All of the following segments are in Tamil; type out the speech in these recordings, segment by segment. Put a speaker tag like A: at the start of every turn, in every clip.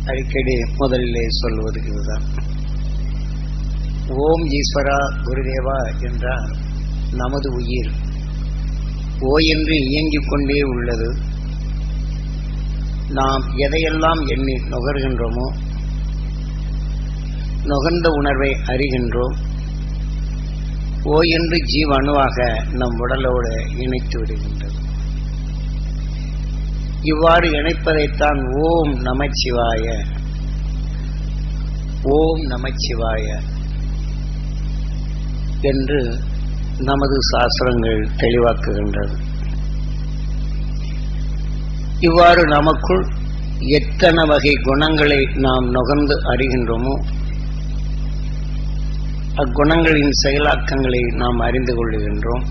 A: அடிக்கடி முதலிலே சொல்வது இதுதான். ஓம் ஈஸ்வரா குருதேவா என்றால் நமது உயிர் ஓ என்று இயங்கிக் கொண்டே உள்ளது. நாம் எதையெல்லாம் எண்ணி நுகர்கின்றோமோ நுகர்ந்த உணர்வை அறிகின்றோம். ஓ என்று ஜீவ அணுவாக நம் உடலோடு இணைத்து விடுகின்றது. இவ்வாறு இணைப்பதைத்தான் ஓம் நமச்சிவாய ஓம் நமச்சிவாய என்று நமது சாஸ்திரங்கள் தெளிவாக்குகின்றது. இவ்வாறு நமக்குள் எத்தனை வகை குணங்களை நாம் நுகர்ந்து அறிகின்றோமோ அக்குணங்களின் செயலாக்கங்களை நாம் அறிந்து கொள்ளுகின்றோம்.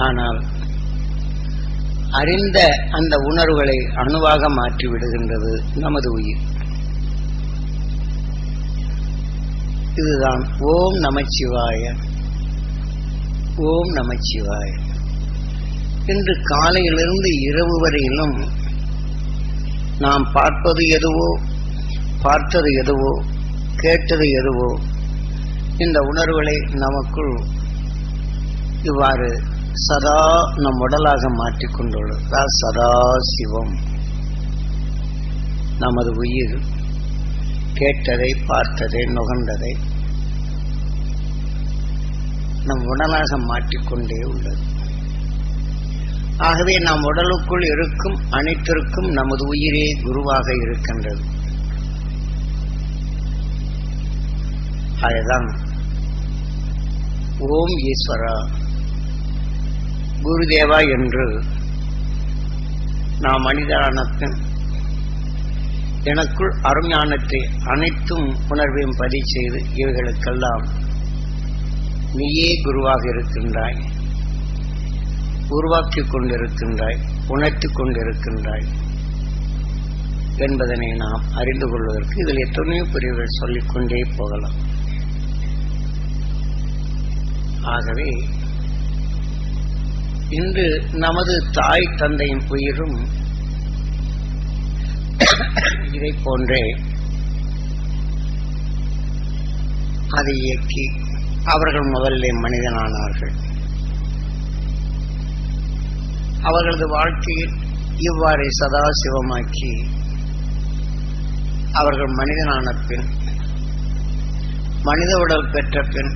A: ஆனால் அறிந்த அந்த உணர்வுகளை அணுவாக மாற்றி விடுகின்றது நமது உயிர். இதுதான் ஓம் நமச்சிவாய ஓம் நமச்சிவாய இன்று காலையிலிருந்து இரவு வரையிலும் நாம் பார்ப்பது எதுவோ, பார்த்தது எதுவோ, கேட்டது எதுவோ, இந்த உணர்வுகளை நமக்குள் இவ்வாறு சதா நம் உடலாக மாற்றிக்கொண்டுள்ளது. சதா சிவம். நமது உயிர் கேட்டதை, பார்த்ததை, நுகர்ந்ததை நம் உடலாக மாற்றிக்கொண்டே உள்ளது. ஆகவே நம் உடலுக்குள் இருக்கும் அனைத்திற்கும் நமது உயிரே குருவாக இருக்கின்றது. அதுதான் ஓம் ஈஸ்வரா குருதேவா என்று நாம் மனிதரான பின் எனக்குள் அருஞானத்தை அனைத்தும் உணர்வையும் பதிவு செய்து இவைகளுக்கெல்லாம் நீயே குருவாக இருக்கின்றாய், உருவாக்கிக் கொண்டிருக்கின்றாய், உணர்த்திக் கொண்டிருக்கின்றாய் என்பதனை நாம் அறிந்து கொள்வதற்கு இதில் எத்தனையோ பிரிவுகள் சொல்லிக்கொண்டே போகலாம். ஆகவே இன்று நமது தாய் தந்தையின் உயிரும் இதை போன்றே அதை இயக்கி அவர்கள் முதல்ல மனிதனானார்கள். அவர்களது வாழ்க்கையில் இவ்வாறு சதாசிவமாக்கி அவர்கள் மனிதனான பின், மனித உடல் பெற்ற பின்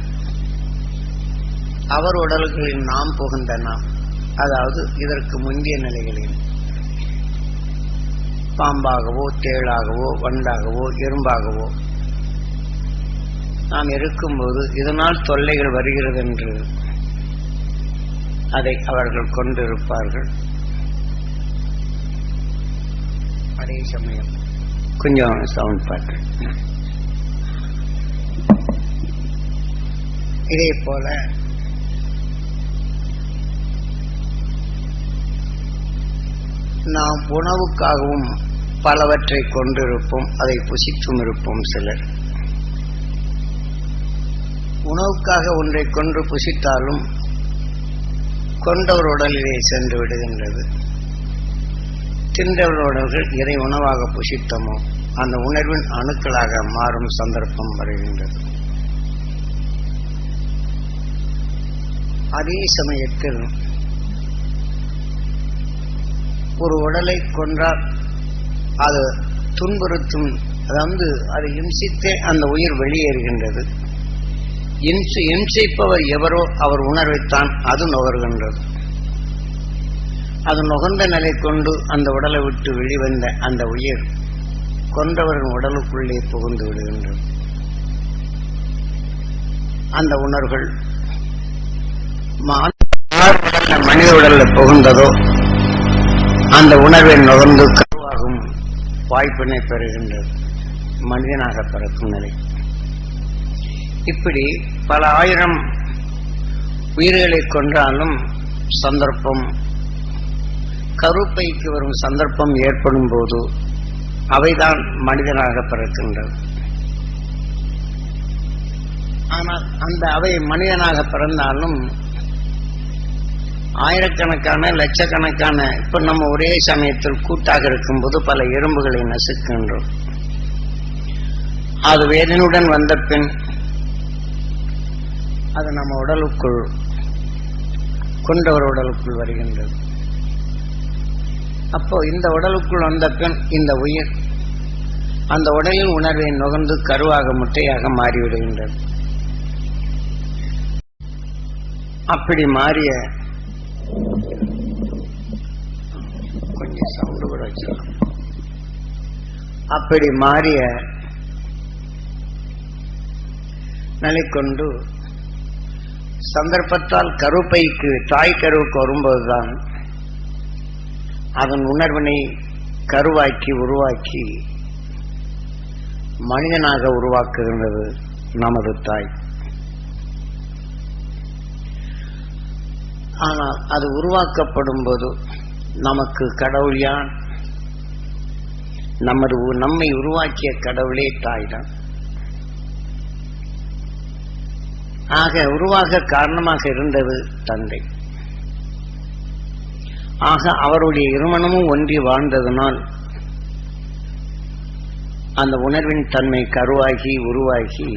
A: அவர் உடல்களில் நாம் புகுந்த நாம், அதாவது இதற்கு முந்தைய நிலைகளில் பாம்பாகவோ, தேளாகவோ, வண்டாகவோ, எறும்பாகவோ நாம் இருக்கும்போது இதனால் தொல்லைகள் வருகிறது என்று அதை அவர்கள் கொண்டிருப்பார்கள். அதே சமயம் கொஞ்சம் சவுண்ட் பாட்டு. இதே போல நாம் உணவுக்காகவும் பலவற்றை கொண்டிருப்போம், அதை புசித்தும் இருப்போம். சிலர் உணவுக்காக ஒன்றை கொன்று புசித்தாலும் கொண்டவர் உடலிலே சென்று விடுகின்றது. தின்றவர் உடல்கள் எதை உணவாக புசித்தமோ அந்த உணர்வின் அணுக்களாக மாறும் சந்தர்ப்பம் வருகின்றது. அதே சமயத்தில் ஒரு உடலை கொன்றால் அது துன்புறுத்தும், அதாவது அதை இம்சித்தே அந்த உயிர் வெளியேறுகின்றது. இம்சிப்பவர் எவரோ அவர் உணர்வைத்தான் அது நுகர்கின்றது. அது நுகர்ந்த நிலை கொண்டு அந்த உடலை விட்டு வெளிவந்த அந்த உயிர் கொன்றவரின் உடலுக்குள்ளே புகுந்து விடுகின்றது. அந்த உணர்வுகள் மனித உடல்ல புகுந்ததோ அந்த உணர்வை நுகர்ந்து கருவாகும் வாய்ப்பினை பெறுகின்றது, மனிதனாக பிறக்கும் நிலை. இப்படி பல ஆயிரம் உயிர்களை கொன்றாலும் சந்தர்ப்பம், கருப்பைக்கு வரும் சந்தர்ப்பம் ஏற்படும் போது அவைதான் மனிதனாக பிறக்கின்றது. ஆனால் அந்த அவை மனிதனாக பிறந்தாலும் ஆயிரக்கணக்கான லட்சக்கணக்கான இப்ப நம்ம ஒரே சமயத்தில் கூட்டாக இருக்கும்போது பல எறும்புகளை நசுக்கின்றோம். அது வேதனையுடன் வந்த பின் அது நம்ம உடலுக்குள் கொண்டவர் உடலுக்குள் வருகின்றது. அப்போ இந்த உடலுக்குள் வந்த பின் இந்த உயிர் அந்த உடலின் உணர்வை நுகர்ந்து கருவாக முட்டையாக மாறிவிடுகின்றது. அப்படி மாறிய கொஞ்சம் சவுண்டு கூட வச்சிடலாம். அப்படி மாறிய நிலை கொண்டு சந்தர்ப்பத்தால் கருப்பைக்கு தாய் கருவுக்கு வரும்போதுதான் அதன் உணர்வினை கருவாக்கி உருவாக்கி மனிதனாக உருவாக்குகின்றது நமது தாய். ஆனால் அது உருவாக்கப்படும் போது நமக்கு கடவுள் யான்? நம்மை உருவாக்கிய கடவுளே தாய்தான். ஆக உருவாக காரணமாக இருந்தது தந்தை. ஆக அவருடைய இருமனமும் ஒன்றி வாழ்ந்ததனால் அந்த உணர்வின் தன்மை கருவாகி உருவாகி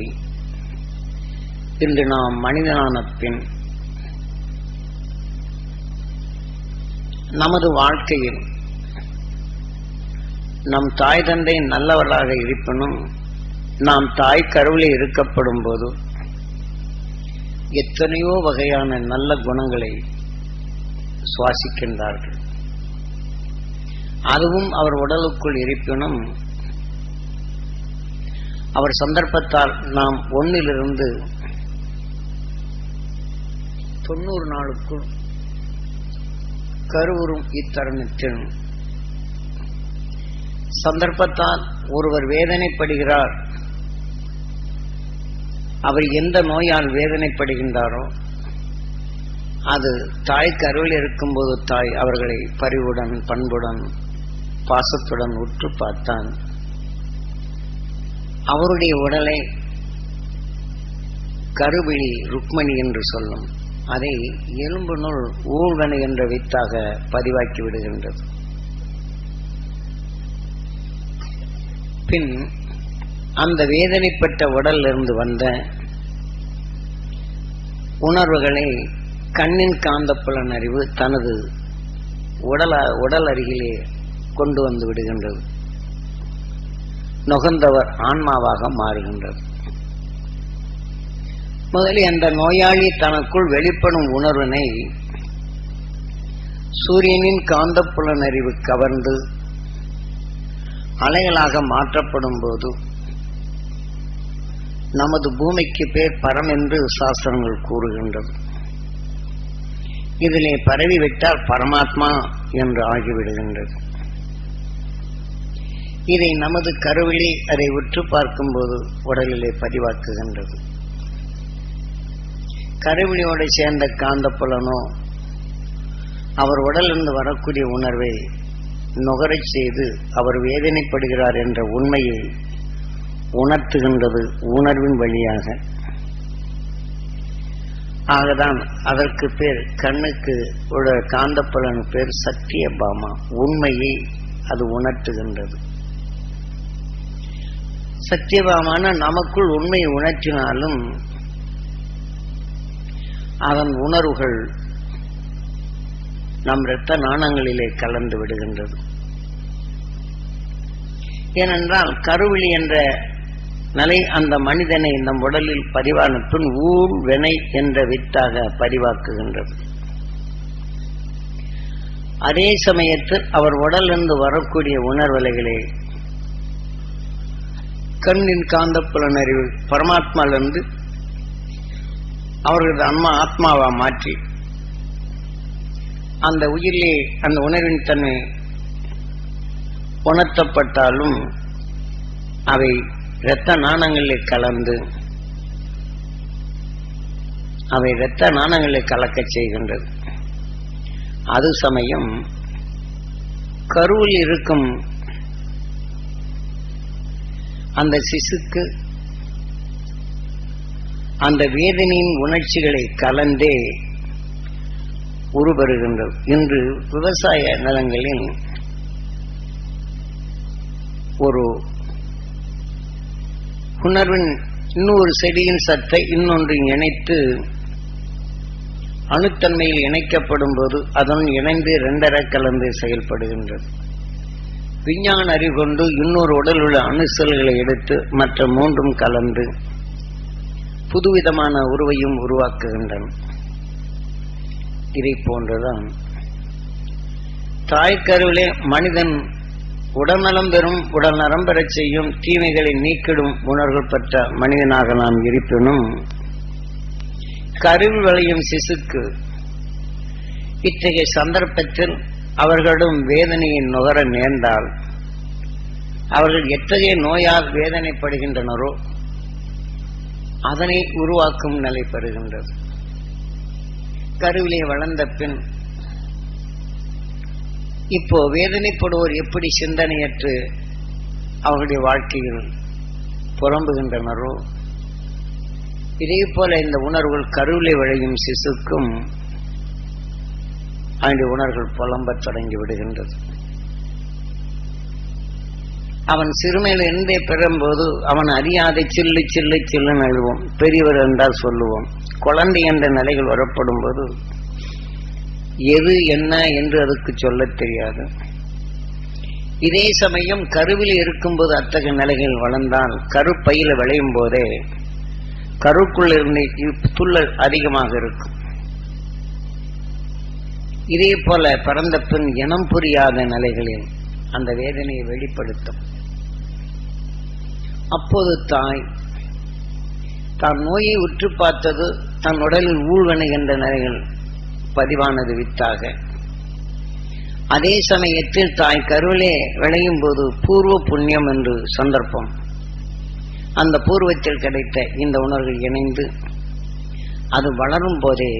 A: இன்று நாம் மனிதனான பின் நமது வாழ்க்கையில் நம் தாய் தந்தை நல்லவர்களாக இருப்பினும் நாம் தாய் கருவிலே இருக்கப்படும் போது எத்தனையோ வகையான நல்ல குணங்களை சுவாசிக்கின்றார்கள். அதுவும் அவர் உடலுக்குள் இருப்பினும் அவர் சந்தர்ப்பத்தால் நாம் 1 to 90 நாளுக்குள் கருவுறும் இத்தருணத்தில் சந்தர்ப்பத்தால் ஒருவர் வேதனைப்படுகிறார். அவர் எந்த நோயால் வேதனைப்படுகின்றாரோ அது தாய் கருவில் இருக்கும்போது தாய் அவர்களை பரிவுடன் பண்புடன் பாசத்துடன் உற்று பார்த்தான். அவருடைய உடலை கருவிழி ருக்மணி என்று சொல்லும். அதை எலும்பு நூல் ஊழ்வனை என்ற வித்தாக பதிவாக்கி விடுகின்றது. பின் அந்த வேதனைப்பட்ட உடலில் இருந்து வந்த உணர்வுகளை கண்ணின் காந்தப்புலன் அறிவு தனது உடல் அருகிலே கொண்டு வந்து விடுகின்றது. நுகர்ந்தவர் ஆன்மாவாக மாறுகின்றது. முதலில் அந்த நோயாளி தனக்குள் வெளிப்படும் உணர்வினை சூரியனின் காந்தப்புலன் அறிவு கவர்ந்து அலைகளாக மாற்றப்படும் போது நமது பூமிக்கு பேர் பரம் என்று சாஸ்திரங்கள் கூறுகின்றது. இதிலே பரவிவிட்டால் பரமாத்மா என்று ஆகிவிடுகின்றது. இதை நமது கருவிலே அதை உற்று பார்க்கும்போது உடலிலே பதிவாக்குகின்றது. கருவிலியோடு சேர்ந்த காந்தப்புலனோ அவர் உடலிருந்து வரக்கூடிய உணர்வை நுகரச் செய்து அவர் வேதனைப்படுகிறார் என்ற உண்மையை உணர்த்துகின்றது உணர்வின் வழியாக. ஆகதான் அதற்கு பேர் கண்ணுக்கு ஒரு காந்தப்புலன் பேர் சத்தியபாமா. உண்மையை அது உணர்த்துகின்றது. சத்தியபாமான நமக்குள் உண்மையை உணர்த்தினாலும் அதன் உணர்வுகள் நம் இரத்த நாணங்களிலே கலந்து விடுகின்றது. ஏனென்றால் கருவிழி என்ற நிலை அந்த மனிதனை நம் உடலில் பதிவான பின் ஊழ் வினை என்ற வித்தாக பதிவாக்குகின்றது. அதே சமயத்தில் அவர் உடலிருந்து வரக்கூடிய உணர்வலைகளே கண்ணின் காந்தப்புலன் அறிவு பரமாத்மாவிலிருந்து அவர்களது ஆத்மாவா மாற்றி அந்த உயிரிலே அந்த உணர்வின் தன்மை உணர்த்தப்பட்டாலும் அவை இரத்த நாணங்களில் கலந்து அவை இரத்த நாணங்களில் கலக்கச் செய்கின்றது. அது சமயம் கருவில் இருக்கும் அந்த சிசுக்கு அந்த வேதனையின் உணர்ச்சிகளை கலந்தே உருபெறுகின்றது. இன்று விவசாய நிலங்களில் ஒரு உணர்வின் இன்னொரு செடியின் சத்தை இன்னொன்று இணைத்து அணுத்தன்மையில் இணைக்கப்படும் போது அதனுடன் இணைந்து இரண்டர கலந்து செயல்படுகின்றது. விஞ்ஞான அறிவு கொண்டு இன்னொரு உடல் உள்ள அணு செல்களை எடுத்து மற்ற மூன்றும் கலந்து புதுவிதமான உருவையும் உருவாக்குகின்றன. இதை போன்றுதான் தாய்க்கருவிலே மனிதன் உடல்நலம் பெறும், உடல் நலம் பெறச் செய்யும், தீமைகளை நீக்கிடும் உணர்வுகள் பெற்ற மனிதனாக நாம் இருப்பினும் கருவில் விளையும் சிசுக்கு இத்தகைய சந்தர்ப்பத்தில் அவர்களிடம் வேதனையை நுகர நேர்ந்தால் அவர்கள் எத்தகைய நோயால் வேதனைப்படுகின்றனரோ அதனை உருவாக்கும் நிலை பெறுகின்றது. கருவிலே வளர்ந்த பின் இப்போ வேதனைப்படுவோர் எப்படி சிந்தனையற்று அவர்களுடைய வாழ்க்கையில் புலம்புகின்றனரோ இதே போல இந்த உணர்வுகள் கருவிலே விளையும் சிசுக்கும் அவனுடைய உணர்வுகள் புலம்பத் தொடங்கி விடுகின்றது. அவன் சிறுமையில் இருந்தே பெறும்போது அவன் அறியாதை சில்லு சில்லு சில்லுன்னு எழுவோம், பெரியவர் என்றால் சொல்லுவோம். குழந்தை என்ற நிலைகள் வரப்படும் போது எது என்ன என்று அதுக்கு சொல்ல தெரியாது. இதே சமயம் கருவில் இருக்கும்போது அத்தகைய நிலைகள் வளர்ந்தால் கருப்பையில விளையும் போதே கருக்குள்ள இருந்து துள்ளல் அதிகமாக இருக்கும். இதே போல பிறந்த பின் இனம் புரியாத நிலைகளில் அந்த வேதனையை வெளிப்படுத்தும். அப்போது தாய் தான் நோயை உற்று பார்த்தது தன் உடலில் ஊழ்வனை என்ற நிலைகள் பதிவானது வித்தாக. அதே சமயத்தில் தாய் கருவிலே விளையும் போது பூர்வ புண்ணியம் என்று சந்தர்ப்பம், அந்த பூர்வத்தில் கிடைத்த இந்த உணர்வு இணைந்து அது வளரும் போதே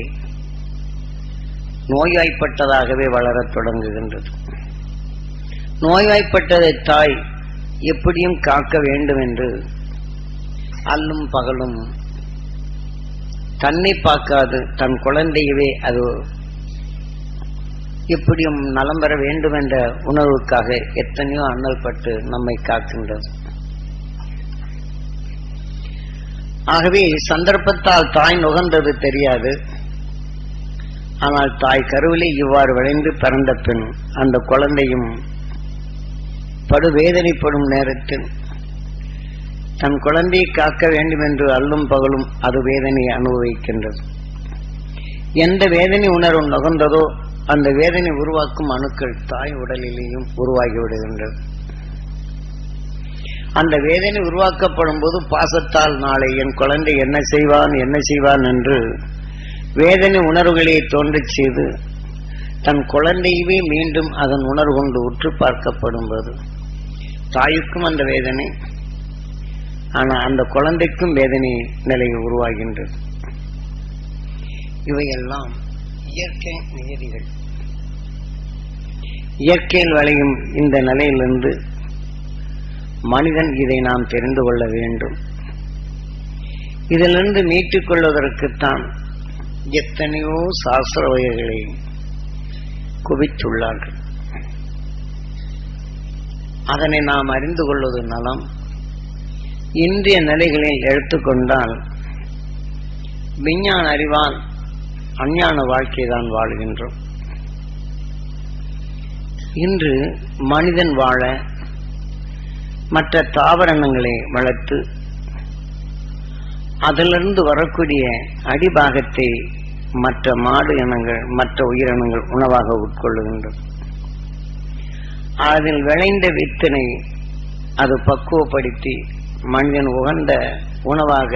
A: நோய்வாய்ப்பட்டதாகவே வளரத் தொடங்குகின்றது. நோய்வாய்ப்பட்டதை தாய் எப்படியும் காக்க வேண்டும் என்று அல்லும் பகலும் தன்னை பார்க்காது தன் குழந்தையவே அது எப்படியும் நலம் பெற வேண்டும் என்ற உணர்வுக்காக எத்தனையோ அண்ணல் பட்டு நம்மை காக்கின்றது. ஆகவே சந்தர்ப்பத்தால் தாய் நுகர்ந்தது தெரியாது. ஆனால் தாய் கருவிலே இவ்வாறு விளைந்து பிறந்த பின் அந்த குழந்தையும் படுவேதனைப்படும் நேரத்தில் தன் குழந்தையை காக்க வேண்டும் என்று அல்லும் பகலும் அது வேதனையை அனுபவிக்கின்றது. எந்த வேதனை உணர்வு நுகர்ந்ததோ அந்த வேதனை உருவாக்கும் அணுக்கள் தாய் உடலிலேயும் உருவாகிவிடுகின்றது. அந்த வேதனை உருவாக்கப்படும் போது பாசத்தால் நாளை என் குழந்தை என்ன செய்வான் என்று வேதனை உணர்வுகளை தோன்றச் செய்து தன் குழந்தையவே மீண்டும் அதன் உணர்வு கொண்டு உற்று பார்க்கப்படும் போது தாய்க்கும் அந்த வேதனை, ஆனால் அந்த குழந்தைக்கும் வேதனை நிலை உருவாகின்றது. இவையெல்லாம் இயற்கை நியதிகள். இயற்கையில் விளையும் இந்த நிலையிலிருந்து மனிதன் இதை நாம் தெரிந்து கொள்ள வேண்டும். இதிலிருந்து மீட்டுக் கொள்வதற்குத்தான் எத்தனையோ சாஸ்திர வகைகளை குவித்துள்ளார்கள். அதனை நாம் அறிந்து கொள்வது நலம். இன்றைய நிலைகளில் எடுத்துக்கொண்டால் விஞ்ஞான அறிவால் அஞ்ஞான வாழ்க்கை தான் வாழ்கின்றோம். இன்று மனிதன் வாழ மற்ற தாவரங்களை வளர்த்து அதிலிருந்து வரக்கூடிய அடிபாகத்தை மற்ற மாடு இனங்கள் மற்ற உயிரினங்கள் உணவாக உட்கொள்ளுகின்றது. அதில் விளைந்த வித்தினை அது பக்குவப்படுத்தி மனிதன் உகந்த உணவாக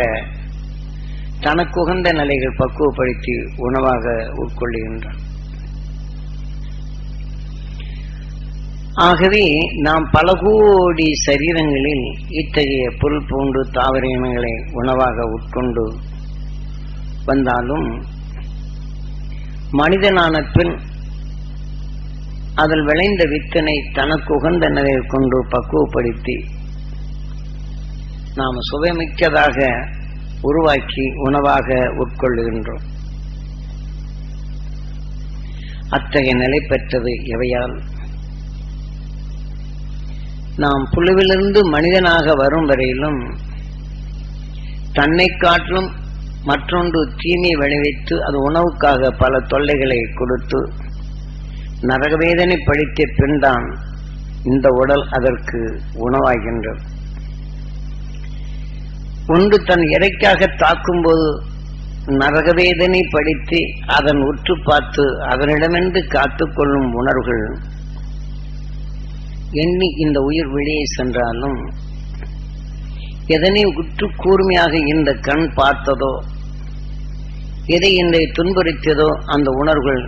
A: தனக்கு உகந்த நிலைகள் பக்குவப்படுத்தி உணவாக உட்கொள்ளுகின்றான். ஆகவே நாம் பல கோடி சரீரங்களில் இத்தகைய புல் பூண்டு தாவர இனங்களை உணவாக உட்கொண்டு வந்தாலும் மனிதனான பின் அதில் விளைந்த வித்தனை தனக்கு உகந்த நிலையில் கொண்டு பக்குவப்படுத்தி நாம் சுவைமிக்கதாக உருவாக்கி உணவாக உட்கொள்ளுகின்றோம். அத்தகைய நிலை பெற்றது எவையால்? நாம் புழுவிலிருந்து மனிதனாக வரும் வரையிலும் தன்னை காட்டிலும் மற்றொன்று தீமை விளைவித்து அது உணவுக்காக பல தொல்லைகளை கொடுத்து நரகவேதனை படுத்திய பின்தான் இந்த உடல் அதற்கு உணவாகின்றது. ஒன்று தன் இறைக்காக தாக்கும்போது நரகவேதனை படுத்தி அதன் உற்று பார்த்து அதனிடமிருந்து காத்துக்கொள்ளும் உணர்வுகள் எண்ணி இந்த உயிர் வெளியே சென்றாலும் எதனை உற்று கூர்மையாக இந்த கண் பார்த்ததோ, எதை இன்றை துன்புறுத்தியதோ அந்த உணர்வுகள்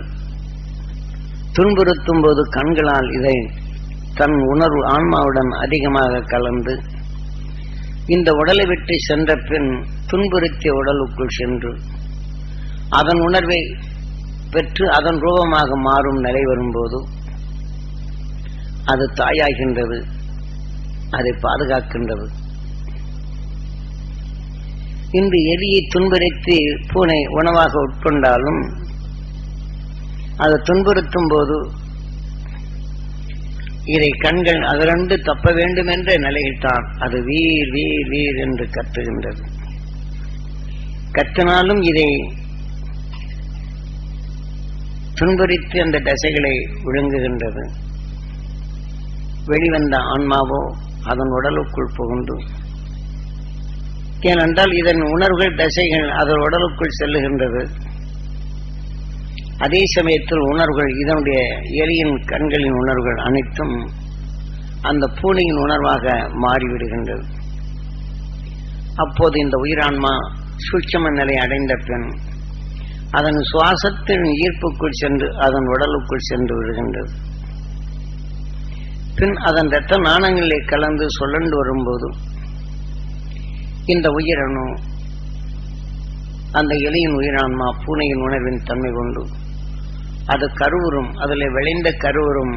A: துன்புறுத்தும் போது கண்களால் இதை தன் உணர்வு ஆன்மாவுடன் அதிகமாக கலந்து இந்த உடலை விட்டு சென்ற பின் துன்புறுத்திய உடலுக்குள் சென்று அதன் உணர்வை பெற்று அதன் ரூபமாக மாறும் நிலை வரும்போது அது தாயாகின்றது, அதை பாதுகாக்கின்றது. இன்று எலியை துன்புறுத்தி பூனை உணவாக உட்கொண்டாலும் அது துன்புறுத்தும் போது இதை கண்கள் அதிலிருந்து தப்ப வேண்டும் என்ற நிலையில்தான் அது வீர் வீர் வீர் என்று கத்துகின்றது. கத்தினாலும் இதை துன்புறுத்தி அந்த தசைகளை விழுங்குகின்றது. வெளிவந்த ஆன்மாவோ அதன் உடலுக்குள் புகுந்து, ஏனென்றால் இதன் உணர்வுகள் தசைகள் அதன் உடலுக்குள் செல்லுகின்றது. அதே சமயத்தில் உணர்வுகள் இதனுடைய எலியின் கண்களின் உணர்வுகள் அனைத்தும் அந்த பூனையின் உணர்வாக மாறிவிடுகின்றது. அப்போது இந்த உயிரான்மா சூட்சும நிலை அடைந்த பின் அதன் சுவாசத்தின் ஈர்ப்புக்குள் சென்று அதன் உடலுக்குள் சென்று விடுகின்றது. பின் அதன் இரத்த நாணங்களிலே கலந்து சுழண்டு வரும்போது இந்த உயிரணு அந்த எலியின் உயிரான்மா பூனையின் உணர்வின் தன்மை கொண்டு அது கருவுறும், அதில் விளைந்த கருவுறும்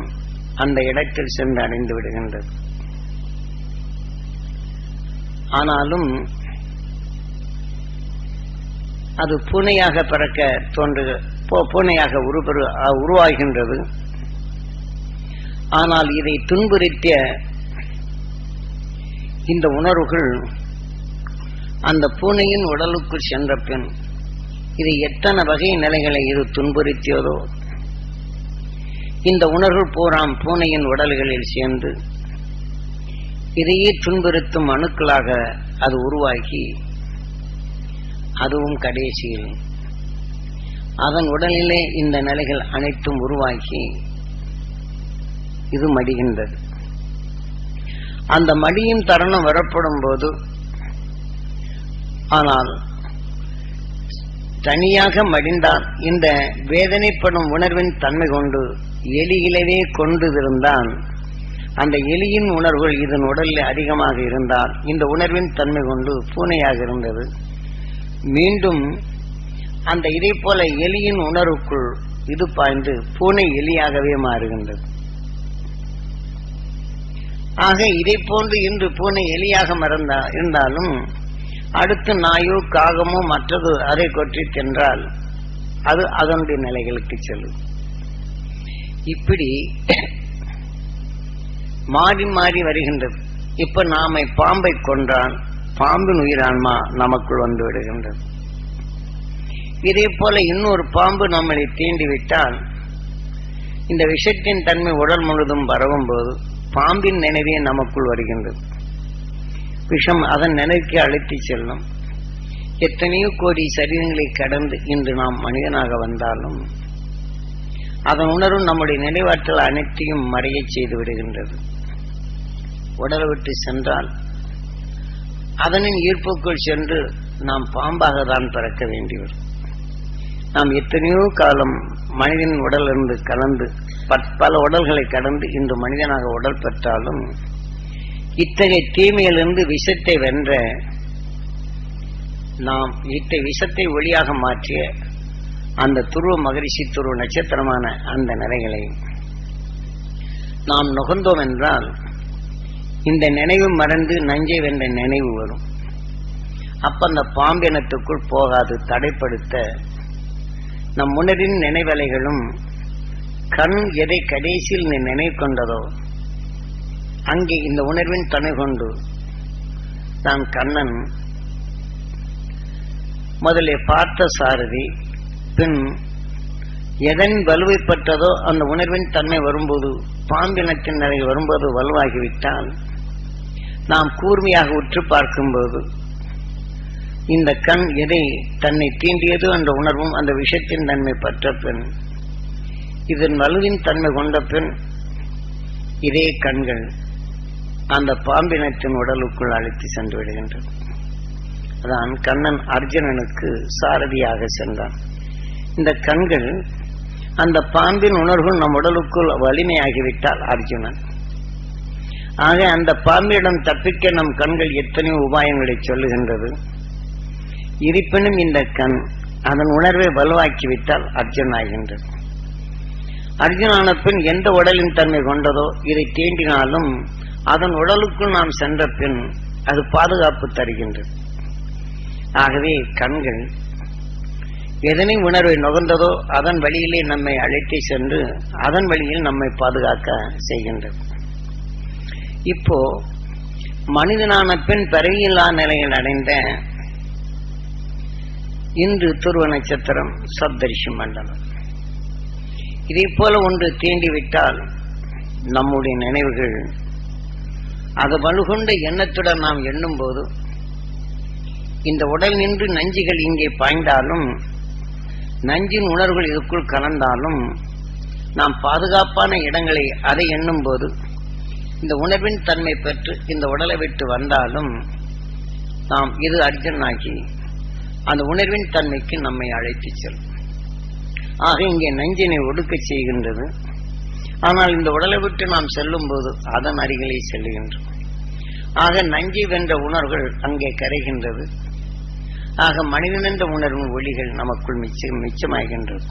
A: அந்த இடத்தில் சென்று அடைந்து விடுகின்றது. ஆனாலும் அது பூனையாக பிறக்க பூனையாக உருவாகின்றது. ஆனால் இதை துன்புறுத்திய இந்த உணர்வுகள் அந்த பூனையின் உடலுக்குள் சென்ற பின் இது எத்தனை வகை நிலைகளை இது துன்புறுத்தியதோ இந்த உணர்வு பூராம் பூனையின் உடல்களில் சேர்ந்து இதையே துன்புறுத்தும் அணுக்களாக அது உருவாகி அதுவும் கடைசியில் அதன் உடலிலே இந்த நிலைகள் அனைத்தும் உருவாகி இது மடிகின்றது. அந்த மடியின் தருணம் வரப்படும் போது ஆனால் தனியாக மடிந்தால் இந்த வேதனைப்படும் உணர்வின் தன்மை கொண்டு எலியிலவே கொண்டிருந்தான். அந்த எலியின் உணர்வுகள் இதன் உடலில் அதிகமாக இருந்தால் இந்த உணர்வின் தன்மை கொண்டு பூனையாக இருந்தது. மீண்டும் அந்த இதை போல எலியின் உணர்வுக்குள் இது பாய்ந்து பூனை எலியாகவே மாறுகின்றது. ஆக இதை போன்று இன்று பூனை எலியாக இருந்தாலும் அடுத்து நாயோ காகமோ மற்றது அதை கொற்றி சென்றால் அது அதனுடைய நிலைகளுக்கு செல்லும். இப்படி மாறி மாறி வருகின்றது. இப்ப நாம பாம்பை கொன்றால் பாம்பின் உயிரான்மா நமக்குள் வந்து விடுகின்றது. இதே போல இன்னொரு பாம்பு நம்மளை தீண்டிவிட்டால் இந்த விஷத்தின் தன்மை உடல் முழுதும் பரவும் போது பாம்பின் நினைவே நமக்குள் வருகின்றது. விஷம் அதன் நினைவுக்கு அழைத்து செல்லும். எத்தனையோ கோடி சரீரங்களை கடந்து இன்று நாம் மனிதனாக வந்தாலும் அதன் உணர்வு நம்முடைய நினைவாற்றல் அனைத்தையும் மறைய செய்து விடுகின்றது. உடலை விட்டு சென்றால் அதனின் ஈர்ப்புக்குள் சென்று நாம் பாம்பாக தான் பிறக்க வேண்டியவர். நாம் எத்தனையோ காலம் மனிதன் உடலிருந்து கலந்து பல உடல்களை கடந்து இன்று மனிதனாக உடல் பெற்றாலும் இத்தகைய தீமையிலிருந்து விஷத்தை வென்ற நாம் விஷத்தை ஒளியாக மாற்றிய அந்த துருவ மகரிஷி துருவ நட்சத்திரமான அந்த நிலைகளை நாம் நுகர்ந்தோம் என்றால் இந்த நினைவு மறந்து நஞ்சை வென்ற நினைவு வரும். அப்ப அந்த பாம்பினத்துக்குள் போகாது தடைப்படுத்த நம் உணரின் நினைவலைகளும் கண் எதை கடைசியில் நீ நினைவு கொண்டதோ அங்கே இந்த உணர்வின் துணை கொண்டு தான் கண்ணன் முதலே பார்த்த சாரதி, பின் எதன் வலுவைப்பட்டதோ அந்த உணர்வின் தன்மை வரும்போது, பாம்பினத்தின் நிலை வரும்போது வலுவாகிவிட்டால் நாம் கூர்மையாக உற்று பார்க்கும்போது இந்த கண் எதை தன்னை தீண்டியது என்ற உணர்வும் அந்த விஷயத்தின் தன்மை பற்ற பின் இதன் வலுவின் தன்மை கொண்ட பின் இதே கண்கள் அந்த பாம்பினத்தின் உடலுக்குள் அழைத்து சென்று விடுகின்றது. அதான் கண்ணன் அர்ஜுனனுக்கு சாரதியாக சென்றான். இந்த கண்கள் அந்த பாம்பின் உணர்வு நம் உடலுக்குள் வலிமையாகிவிட்டால் அர்ஜுனன். ஆக அந்த பாம்பிடம் தப்பிக்க நம் கண்கள் எத்தனையோ உபாயங்களை சொல்லுகின்றது. இருப்பினும் இந்த கண் அதன் உணர்வை வலுவாக்கிவிட்டால் அர்ஜுன் ஆகின்றது. அர்ஜுனான பின் எந்த உடலின் தன்மை கொண்டதோ இதை தீண்டினாலும் அதன் உடலுக்குள் நாம் சென்ற பின் அது பாதுகாப்பு தருகின்றது. ஆகவே கண்கள் எதனை உணர்வை நுகர்ந்ததோ அதன் வழியிலே நம்மை அழைத்து சென்று அதன் வழியில் நம்மை பாதுகாக்க செய்கின்றது. இப்போ மனிதனான பின் பிறவியில்லா நிலையில் அடைந்த இன்று துருவ நட்சத்திரம் சப்தரிஷி மண்டலம். இதே போல ஒன்று தீண்டிவிட்டால் நம்முடைய நினைவுகள் அது வலுகொண்ட எண்ணத்துடன் நாம் எண்ணும் போது இந்த உடல் நின்று நஞ்சுகள் இங்கே பாய்ந்தாலும் நஞ்சின் உணர்வுகள் இதுக்குள் கலந்தாலும் நாம் பாதுகாப்பான இடங்களை அதை எண்ணும் போது இந்த உணர்வின் தன்மை பெற்று இந்த உடலை விட்டு வந்தாலும் நாம் இது அர்ஜுனாகி அந்த உணர்வின் தன்மைக்கு நம்மை அழைத்து செல்லும். ஆக இங்கே நஞ்சினை ஒடுக்க செய்கின்றது. ஆனால் இந்த உடலை விட்டு நாம் செல்லும் போது அதன் அருகிலே செல்லுகின்றோம். ஆக நஞ்சை வென்ற உணர்வுகள் அங்கே கரைகின்றது. ஆக மனிதன் என்ற உணர்வின் ஒளிகள் நமக்குள் மிச்சமாகின்றது.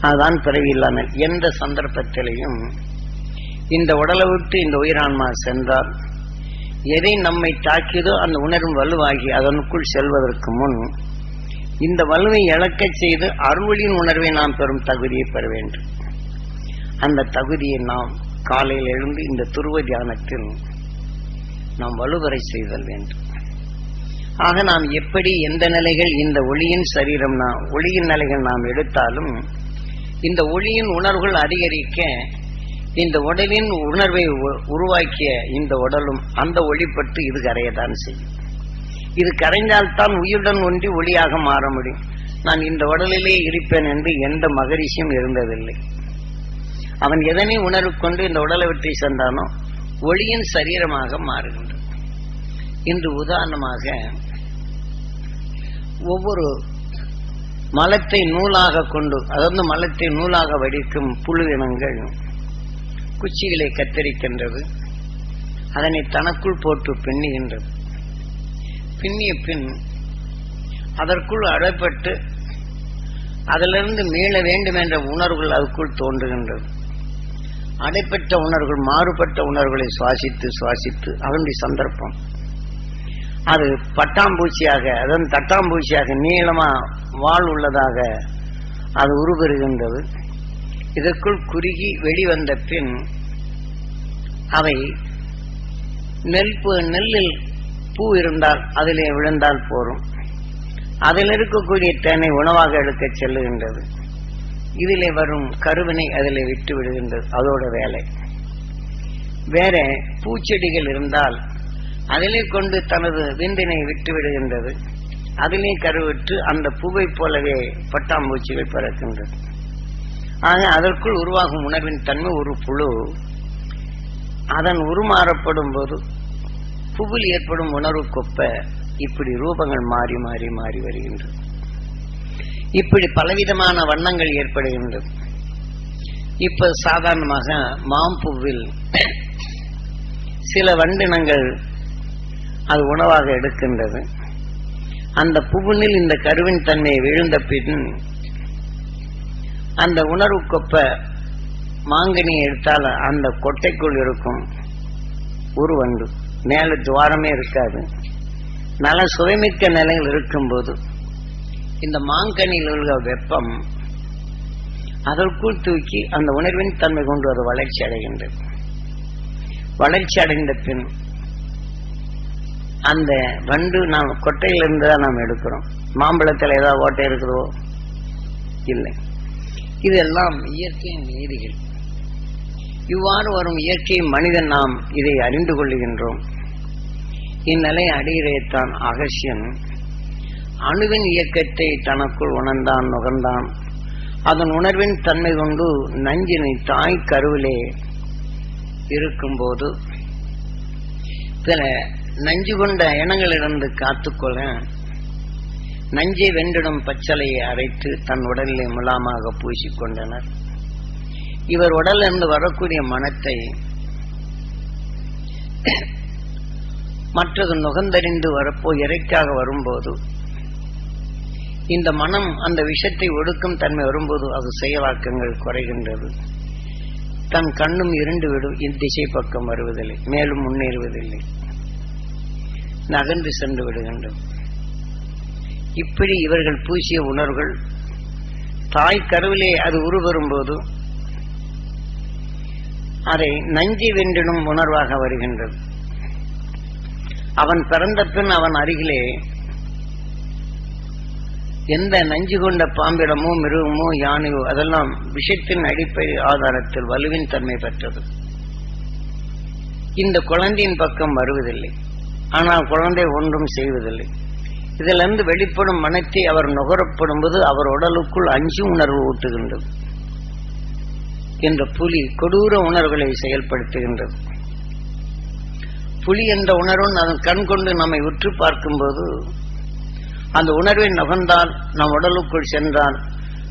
A: அதுதான் பிறவியில்லாமல் எந்த சந்தர்ப்பத்திலையும் இந்த உடலை விட்டு இந்த உயிரான்மா சென்றால் எதை நம்மை தாக்கியதோ அந்த உணர்வு வலுவாகி அதனுக்குள் செல்வதற்கு முன் இந்த வலுவை இழக்க செய்து அருள்வழியின் உணர்வை நாம் பெறும் தகுதியை பெற வேண்டும். அந்த தகுதியை நாம் காலையில் எழுந்து இந்த துருவ தியானத்தில் நாம் வலுவரை செய்தல் வேண்டும். ஆக நாம் எப்படி எந்த நிலைகள் இந்த ஒளியின் சரீரம் ஒளியின் நிலைகள் நாம் எடுத்தாலும் இந்த ஒளியின் உணர்வுகள் அதிகரிக்க இந்த உடலின் உணர்வை உருவாக்கிய இந்த உடலும் அந்த ஒளிப்பட்டு இது கரையதான் செய்யும். இது கரைந்தால்தான் உயிருடன் ஒன்றி ஒளியாக மாற முடியும். நான் இந்த உடலிலே இருப்பேன் என்று எந்த மகரிஷியும் இருந்ததில்லை. அவன் எதனை உணர்வு கொண்டு இந்த உடலை விட்டு சென்றானோ ஒளியின் சரீரமாக மாறுகின்றது. இன்று உதாரணமாக ஒவ்வொரு மலத்தை நூலாக கொண்டு அதாவது மலத்தை நூலாக வடிக்கும் புழுவினங்கள் குச்சிகளை கத்தரிக்கின்றது. அதனை தனக்குள் போட்டு பின்னுகின்றது. பின்னிய பின் அதற்குள் அடைப்பட்டு அதிலிருந்து மீள வேண்டும் என்ற உணர்வுகள் அதுக்குள் தோன்றுகின்றது. அடைப்பட்ட உணர்வுகள் மாறுபட்ட உணர்வுகளை சுவாசித்து சுவாசித்து அதனுடைய சந்தர்ப்பம் அது பட்டாம்பூச்சியாக அதன் தட்டாம்பூச்சியாக நீளமா வாள் உள்ளதாக அது உருவெறுகின்றது. இதற்குள் குறுகி வெளிவந்த பின் அவை நெல்லில் பூ இருந்தால் அதிலே விழுந்தால் போரும். அதில் இருக்கக்கூடிய தேனை உணவாக எடுக்க செல்லுகின்றது. இதிலே வரும் கருவினை அதிலே விட்டு விடுகின்றது. அதோட வேலை வேற. பூச்செடிகள் இருந்தால் அதிலே கொண்டு தனது விந்தினை விட்டு விடுகின்றது. அதிலே கருவிட்டு அந்த பூவை போலவே பட்டாம்பூச்சிகள் பிறக்கின்றது. ஆக அதற்குள் உருவாகும் உணர்வின் தன்மை ஒரு புழு அதன் உருமாறப்படும் போது புவில் ஏற்படும் உணர்வு கொப்ப இப்படி ரூபங்கள் மாறி மாறி மாறி வருகின்றது. இப்படி பலவிதமான வண்ணங்கள் ஏற்படுகின்றது. இப்ப சாதாரணமாக மாம்பூவில் சில வண்டினங்கள் அது உணவாக எடுக்கின்றது. அந்த புவினில் இந்த கருவின் தன்மை விழுந்த பின் அந்த உணர்வு கொப்ப மாங்கனியை எடுத்தால் அந்த கொட்டைக்குள் இருக்கும் ஒரு வண்டு மேல துவாரமே இருக்காது. நல்ல சுவைமிக்க நிலையில் இருக்கும்போது இந்த மாங்கனியில் உள்ள வெப்பம் அதற்குள் தூக்கி அந்த உணர்வின் தன்மை கொண்டு அது வளர்ச்சி அடைகின்றது. வளர்ச்சி அடைந்த பின் அந்த வண்டு நாம் கொட்டையிலிருந்து தான் நாம் எடுக்கிறோம். மாம்பழத்தில் ஏதாவது ஓட்டை இருக்கிறதோ? இல்லை. இதெல்லாம் இயற்கையின் நீதிகள். இவ்வாறு வரும் இயற்கை மனிதன் நாம் இதை அறிந்து கொள்ளுகின்றோம். இந்நிலை அடையிறைத்தான் அகசியன் அணுவின் இயக்கத்தை தனக்குள் உணர்ந்தான், நுகர்ந்தான். அதன் உணர்வின் தன்மை கொண்டு நஞ்சினை தாய் கருவிலே இருக்கும்போது பிற நஞ்சு கொண்ட இனங்களிலிருந்து காத்துக்கொள்ள நஞ்சை வென்றிடும் பச்சலையை அரைத்து தன் உடலிலே முலாமாக பூசிக்கொண்டனர். இவர் உடலிலிருந்து வரக்கூடிய மனத்தை மற்றது நுகர்ந்தறிந்து வரப்போ இறைக்காக வரும்போது இந்த மனம் அந்த விஷத்தை ஒடுக்கும் தன்மை வரும்போது அது செயலாக்கங்கள் குறைகின்றது. தன் கண்ணும் இருண்டு விடும். இத்திசை பக்கம் வருவதில்லை, மேலும் முன்னேறுவதில்லை, நகர்ந்து சென்று விடுகின்றது. இப்படி இவர்கள் பூசிய உணர்வுகள் தாய் கருவிலே அது உருவரும் போது அதை நஞ்சை வென்றிடும் உணர்வாக வருகின்றது. அவன் பிறந்த பின் அவன் அருகிலே எந்த நஞ்சு கொண்ட பாம்பிடமோ மிருகமோ யானையோ அதெல்லாம் விஷத்தின் அடிப்படை ஆதாரத்தில் வலுவின் தன்மை பெற்றது. இந்த குழந்தையின் பக்கம் வருவதில்லை. ஆனால் குழந்தை ஒன்றும் செய்வதில்லை. இதிலிருந்து வெளிப்படும் மனத்தை அவர் நுகரப்படும் போது அவர் உடலுக்குள் அஞ்சு உணர்வு ஊட்டுகின்றது. என்ற புலி கொடூர உணர்வுகளை செயல்படுத்துகின்றது. புலி என்ற உணர்வு அதன் கண் கொண்டு நம்மை உற்று பார்க்கும்போது அந்த உணர்வை நுகர்ந்தால் நம் உடலுக்குள் சென்றால்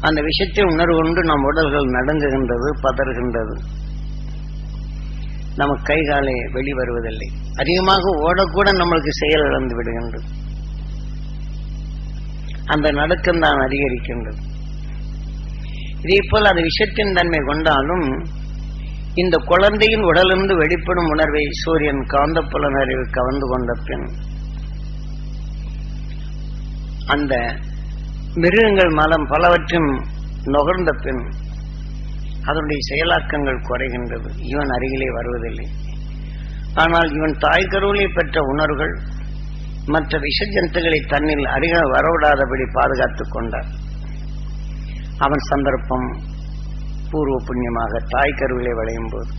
A: அந்த விஷயத்தை உணர்வு கொண்டு நம் உடல்கள் நடுங்குகின்றது, பதறுகின்றது. நமக்கு கை காலை வெளிவருவதில்லை. அதிகமாக ஓடக்கூட நம்மளுக்கு செயல் இழந்து விடுகின்றது. அந்த நடுக்கம் தான் அதிகரிக்கின்றது. இதே போல் அது விஷத்தின் தன்மை கொண்டாலும் இந்த குழந்தையின் உடலிருந்து வெளிப்படும் உணர்வை சூரியன் காந்த புலனறிவு கவர்ந்து கொண்ட பின் அந்த மிருகங்கள் மலம் பலவற்றும் நுகர்ந்த பின் அதனுடைய செயலாக்கங்கள் குறைகின்றது. இவன் அருகிலே வருவதில்லை. ஆனால் இவன் தாய் கருவிலே பெற்ற உணர்வுகள் மற்ற விஷ ஜந்துக்களை தன்னில் அருகில் வரவிடாதபடி பாதுகாத்துக் கொண்டார். அவன் சந்தர்ப்பம் பூர்வ புண்ணியமாக தாய் கருவிலே விளையும் போது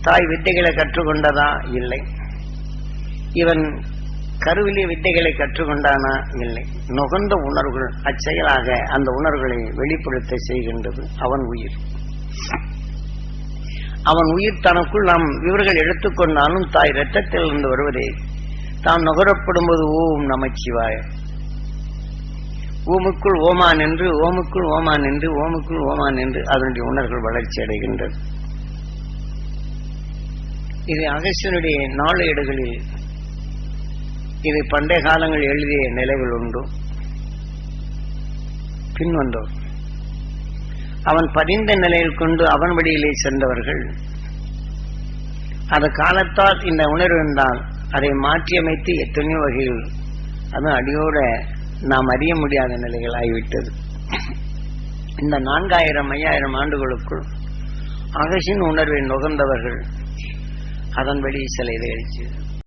A: தாய் வித்தைகளை கற்றுக்கொண்டதா? இல்லை. இவன் கருவிலே வித்தைகளை கற்றுக்கொண்டானா? இல்லை. நுகர்ந்த உணர்வுகள் அச்செயலாக அந்த உணர்வுகளை வெளிப்படுத்த செய்கின்றது. அவன் உயிர் தனக்குள் நாம் இவர்கள் எடுத்துக்கொண்டாலும் தாய் இரத்தத்தில் இருந்து வருவதே தான் நுகரப்படும் போது ஓம் நமச்சிவாய, ஓமுக்குள் ஓமான் என்று, ஓமுக்குள் ஓமான் என்று, ஓமுக்குள் ஓமான் என்று அதனுடைய உணர்வுகள் வளர்ச்சி அடைகின்றது. இது அகசியனுடைய நாளேடுகளில் இது பண்டைய காலங்கள் எழுதிய நிலைகள் உண்டு. பின்வந்தோர் அவன் பதிந்த நிலையில் கொண்டு அவன் வழியிலே சென்றவர்கள் அது காலத்தால் இந்த உணர்வு இருந்தால் அதை மாற்றியமைத்து எத்தனையோ வகையில் அது அடியோட நாம் அறிய முடியாத நிலைகள் ஆகிவிட்டது. இந்த 4000-5000 ஆண்டுகளுக்குள் அகசின் உணர்வை நுகர்ந்தவர்கள் அதன் வழி சில இதை அளிச்சு